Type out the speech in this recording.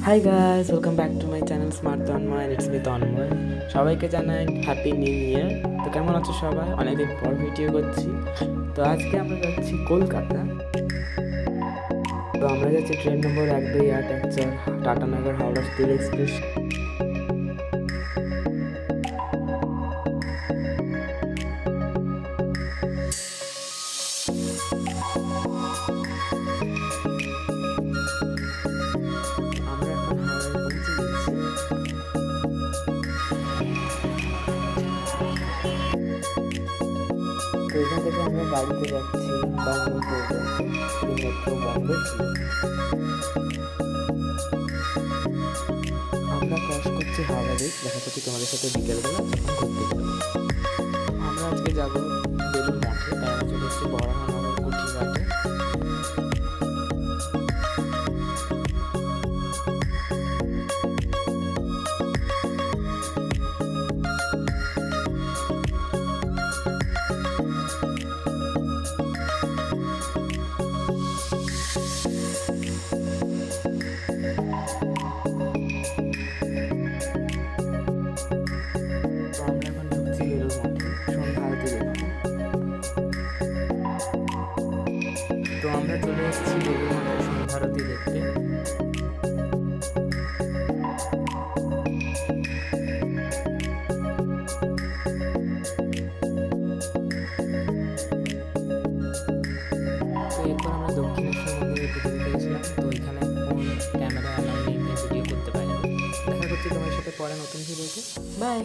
High guys, welcome back to my channel smart Tanmoy, it's me Tanmoy. সবাইকে জানাই happy new year. তো কেমন আছো সবাই? অনেকদিন পর ভিডিও করছি। তো আজকে আমরা যাচ্ছি কলকাতা। তো আমরা যাচ্ছি train number 12814 Tatanagar Howrah steel express. আমরা এখন হাওড়ায় পৌঁছে গেছি। তো এখান থেকে আমরা গাড়িতে যাচ্ছি বাংলো পর্যন্ত। মেট্রো বন্ধ ছিল। আমরা ক্রস করছি হাওড়া ব্রিজ। দেখা করছি তোমাদের সাথে বিকেলবেলা যখন ঘুরতে যাবো। আমরা আজকে যাবো বেলুর মঠে, তাই আমরা চলে এসেছি বরাহনগর কুঠিঘাটে। তো আমরা এখন ঢুকছি বেলুর মঠে সন্ধ্যা আরতি দেখতে। তো আমরা চলে এসেছি বেলুর মঠে সন্ধ্যা আরতি দেখতে। তো এরপর আমরা দক্ষিণেশ্বর মন্দিরে পুজো দিতে গেছিলাম। তো এখানে ফোন ক্যামেরা অ্যালাউ নেই, ভিডিও করতে পারিনি। দেখা করছি তোমার সাথে পরে নতুন ভিডিওতে। বাই।